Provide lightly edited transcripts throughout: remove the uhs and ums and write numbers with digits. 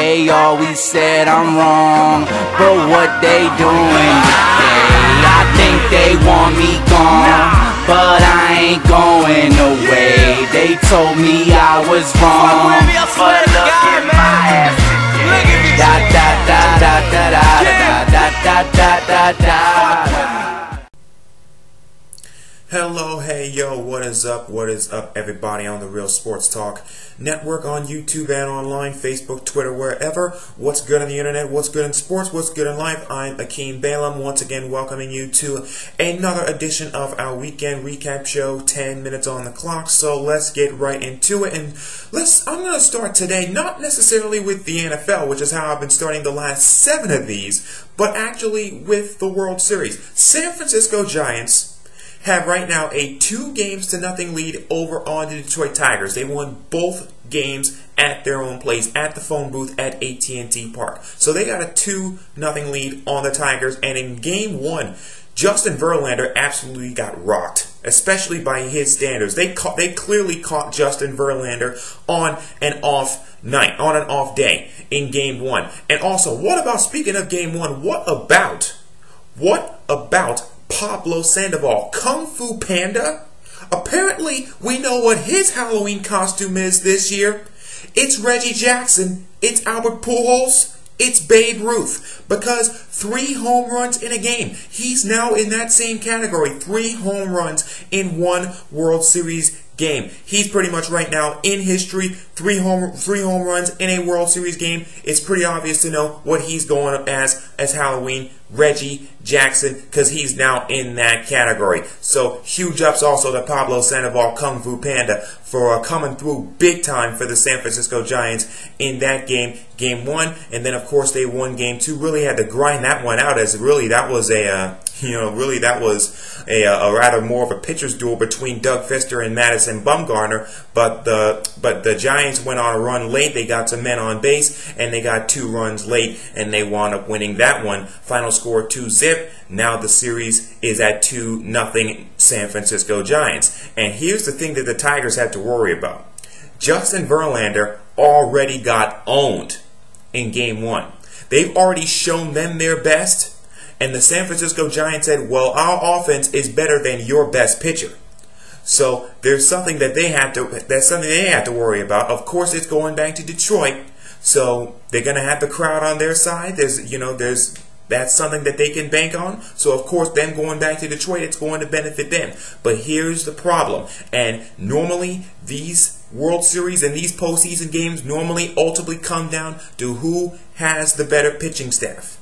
they always said I'm wrong, but what they doing today? I think they want me gone, but I ain't going away. They told me I was wrong, but look at my ass today. Da da da da da da da da da da. Hello, hey, yo, what is up? What is up, everybody on the Real Sports Talk Network on YouTube and online, Facebook, Twitter, wherever. What's good on the internet? What's good in sports? What's good in life? I'm Akiem once again welcoming you to another edition of our weekend recap show, 10 minutes on the clock. So let's get right into it. And I'm going to start today, not necessarily with the NFL, which is how I've been starting the last 7 of these, but actually with the World Series. San Francisco Giants have right now a 2-0 lead over on the Detroit Tigers. They won both games at their own place, at the phone booth at AT&T Park. So they got a 2-0 lead on the Tigers. And in Game 1, Justin Verlander absolutely got rocked, especially by his standards. They clearly caught Justin Verlander on an off night, on an off day in Game 1. And also, speaking of Game 1, what about Pablo Sandoval, Kung Fu Panda? Apparently, we know what his Halloween costume is this year. It's Reggie Jackson, it's Albert Pujols, it's Babe Ruth. Because 3 home runs in a game. He's now in that same category. 3 home runs in 1 World Series game. He's pretty much right now in history. 3 home runs in a World Series game. It's pretty obvious to know what he's going up as Halloween. Reggie Jackson, because he's now in that category. So huge ups also to Pablo Sandoval, Kung Fu Panda, for coming through big time for the San Francisco Giants in that game, Game 1, and then of course they won Game 2. Really had to grind that one out, as really that was a rather more of a pitcher's duel between Doug Fister and Madison Bumgarner. But the Giants went on a run late. They got some men on base, and they got 2 runs late, and they wound up winning that one. Final score 2-0. Now the series is at 2-0 San Francisco Giants. And here's the thing that the Tigers have to worry about. Justin Verlander already got owned in Game 1. They've already shown them their best. And the San Francisco Giants said, well, our offense is better than your best pitcher. So there's something that they have to worry about. Of course, it's going back to Detroit. So they're going to have the crowd on their side. That's something that they can bank on. So, of course, them going back to Detroit, it's going to benefit them. But here's the problem. And normally, these World Series and these postseason games normally ultimately come down to who has the better pitching staff.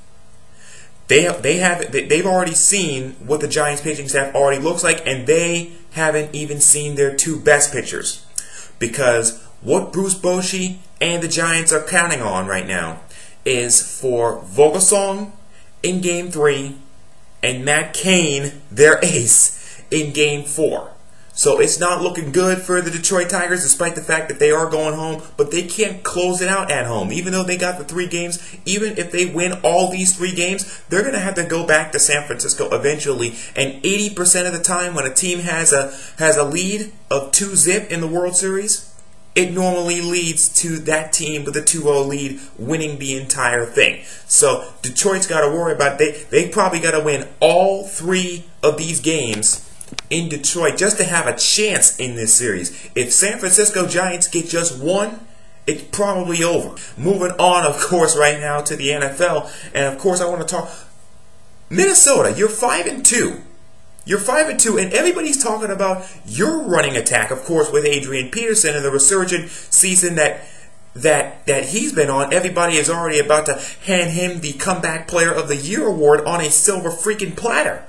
They've already seen what the Giants pitching staff already looks like, and they haven't even seen their 2 best pitchers. Because what Bruce Bochy and the Giants are counting on right now is for Vogelsong in Game 3 and Matt Cain, their ace, in Game 4. So it's not looking good for the Detroit Tigers, despite the fact that they are going home, but they can't close it out at home. Even though they got the 3 games, even if they win all these 3 games, they're going to have to go back to San Francisco eventually. And 80% of the time when a team has a lead of 2-0 in the World Series, it normally leads to that team with a 2-0 lead winning the entire thing. So Detroit's got to worry about they probably got to win all 3 of these games in Detroit just to have a chance in this series. If San Francisco Giants get just 1, it's probably over. Moving on, of course, right now to the NFL, and of course I want to talk Minnesota. You're 5-2. You're 5-2, and everybody's talking about your running attack, of course, with Adrian Peterson and the resurgent season that he's been on. Everybody is already about to hand him the Comeback Player of the Year award on a silver freaking platter.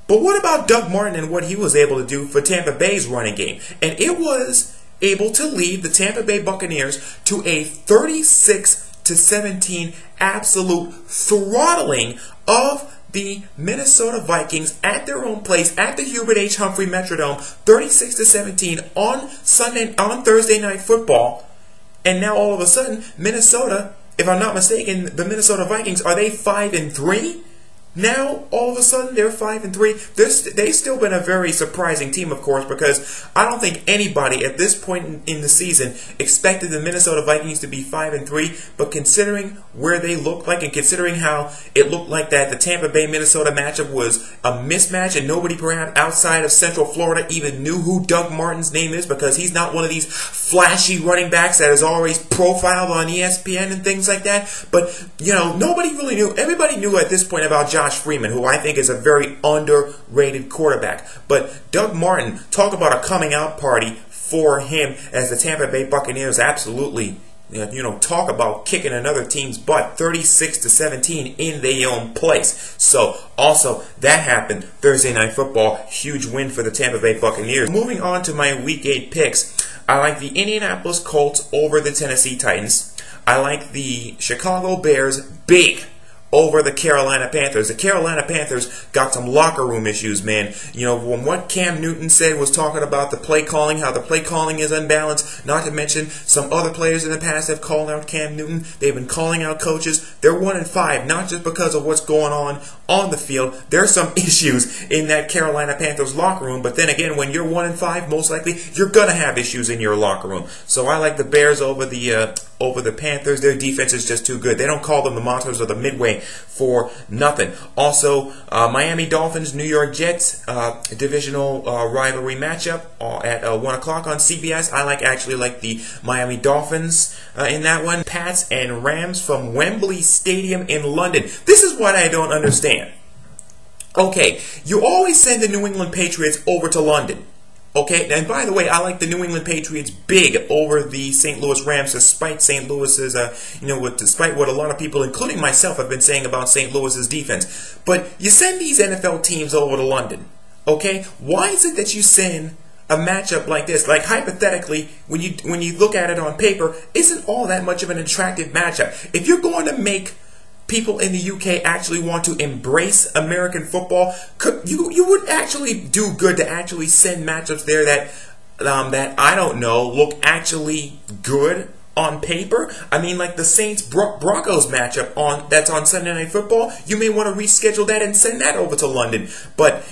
But what about Doug Martin and what he was able to do for Tampa Bay's running game? And it was able to lead the Tampa Bay Buccaneers to a 36-17 absolute throttling of the Minnesota Vikings at their own place at the Hubert H. Humphrey Metrodome, 36-17 on Thursday Night Football. And now all of a sudden, Minnesota, if I'm not mistaken, the Minnesota Vikings, are they 5-3? Now, all of a sudden, they're 5-3. They've still been a very surprising team, of course, because I don't think anybody at this point in the season expected the Minnesota Vikings to be 5-3. But considering where they look like, and considering how it looked like that the Tampa Bay Minnesota matchup was a mismatch, and nobody perhaps outside of Central Florida even knew who Doug Martin's name is, because he's not one of these flashy running backs that is always profiled on ESPN and things like that. But nobody really knew. Everybody knew at this point about Josh Freeman, who I think is a very underrated quarterback. But Doug Martin, talk about a coming out party for him as the Tampa Bay Buccaneers absolutely, talk about kicking another team's butt, 36-17 in their own place. So also that happened Thursday Night Football, huge win for the Tampa Bay Buccaneers. Moving on to my Week 8 picks, I like the Indianapolis Colts over the Tennessee Titans. I like the Chicago Bears big over the Carolina Panthers. The Carolina Panthers got some locker room issues, man. When what Cam Newton said was talking about the play calling, how the play calling is unbalanced, not to mention some other players in the past have called out Cam Newton. They've been calling out coaches. They're 1-5, not just because of what's going on the field. There's some issues in that Carolina Panthers locker room, but then again, when you're 1-5, most likely you're going to have issues in your locker room. So I like the Bears over the Panthers. Their defense is just too good. They don't call them the Monsters of the Midway for nothing. Also, Miami Dolphins, New York Jets, divisional rivalry matchup at 1 o'clock on CBS. I actually like the Miami Dolphins in that one. Pats and Rams from Wembley Stadium in London. This is what I don't understand. Okay, you always send the New England Patriots over to London. Okay, and by the way, I like the New England Patriots big over the St. Louis Rams, despite St. Louis's, despite what a lot of people, including myself, have been saying about St. Louis's defense. But you send these NFL teams over to London, okay? Why is it that you send a matchup like this? Like, hypothetically, when you look at it on paper, isn't all that much of an attractive matchup? If you're going to make people in the UK actually want to embrace American football, you would actually do good to actually send matchups there that I don't know, look actually good on paper. I mean, like the Saints Broncos matchup that's on Sunday Night Football. You may want to reschedule that and send that over to London. But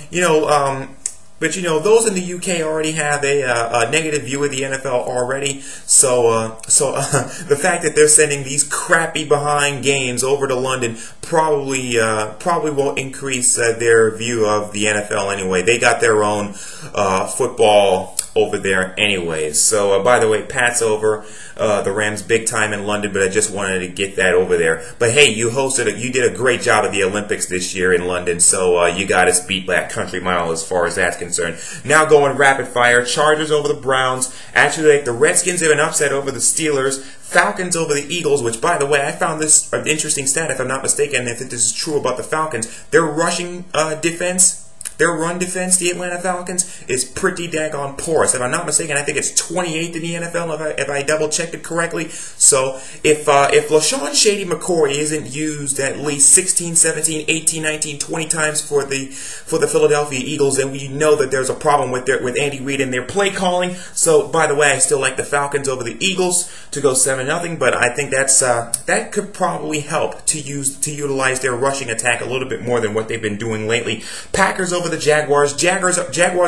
those in the UK already have a negative view of the NFL already. So the fact that they're sending these crappy behind games over to London probably will increase their view of the NFL anyway. They got their own football over there anyways. So by the way, Pat's over the Rams big time in London, but I just wanted to get that over there. But hey, you did a great job at the Olympics this year in London, so you got us beat by a country mile as far as that's concerned. Now going rapid fire, Chargers over the Browns. Actually, the Redskins have an upset over the Steelers. Falcons over the Eagles, which, by the way, I found this an interesting stat, if I'm not mistaken, if this is true about the Falcons. Their rushing defense, their run defense, the Atlanta Falcons, is pretty daggone porous. If I'm not mistaken, I think it's 28th in the NFL, if I double-checked it correctly. So if LaShawn Shady McCoy isn't used at least 16, 17, 18, 19, 20 times for the Philadelphia Eagles, then we know that there's a problem with Andy Reid and their play calling. So, by the way, I still like the Falcons over the Eagles to go 7-0, but I think that could probably help to utilize their rushing attack a little bit more than what they've been doing lately. Packers over the Jaguars. Jaguars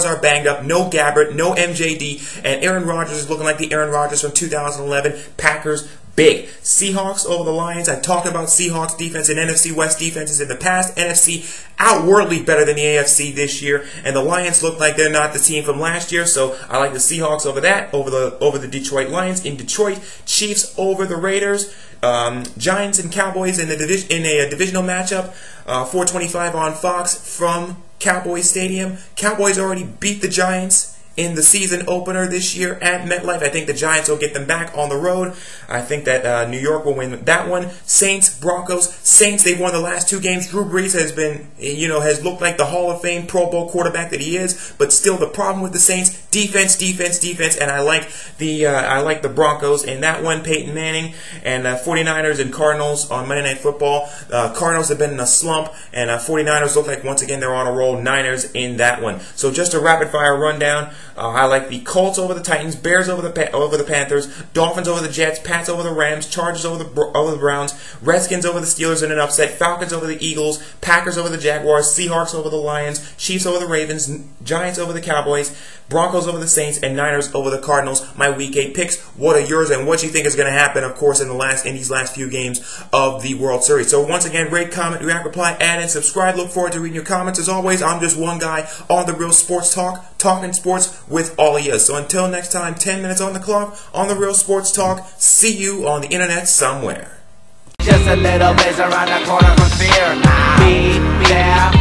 are banged up. No Gabbert, no MJD, and Aaron Rodgers is looking like the Aaron Rodgers from 2011. Packers big. Seahawks over the Lions. I talked about Seahawks defense and NFC West defenses in the past. NFC outwardly better than the AFC this year, and the Lions look like they're not the team from last year. So I like the Seahawks over that, over the Detroit Lions. In Detroit, Chiefs over the Raiders. Giants and Cowboys in a divisional matchup. 4:25 on Fox from Cowboys Stadium. Cowboys already beat the Giants in the season opener this year at MetLife. I think the Giants will get them back on the road. I think that New York will win that one. Saints, Broncos. Saints, they've won the last 2 games. Drew Brees has looked like the Hall of Fame Pro Bowl quarterback that he is, but still the problem with the Saints, defense, and I like the Broncos in that one. Peyton Manning and 49ers and Cardinals on Monday Night Football. Cardinals have been in a slump, and 49ers look like once again they're on a roll. Niners in that one. So just a rapid fire rundown. I like the Colts over the Titans, Bears over the Panthers, Dolphins over the Jets, Pats over the Rams, Chargers over the Browns, Redskins over the Steelers in an upset, Falcons over the Eagles, Packers over the Jaguars, Seahawks over the Lions, Chiefs over the Ravens, Giants over the Cowboys, Broncos over the Saints, and Niners over the Cardinals. My Week 8 picks. What are yours, and what do you think is going to happen, of course, in these last few games of the World Series? So once again, rate, comment, react, reply, add, and subscribe. Look forward to reading your comments. As always, I'm just one guy on The Real Sports Talk, talking sports with all of you. So until next time, 10 minutes on the clock on The Real Sports Talk. See you on the internet somewhere. Just a little ways around the corner from fear. Be there.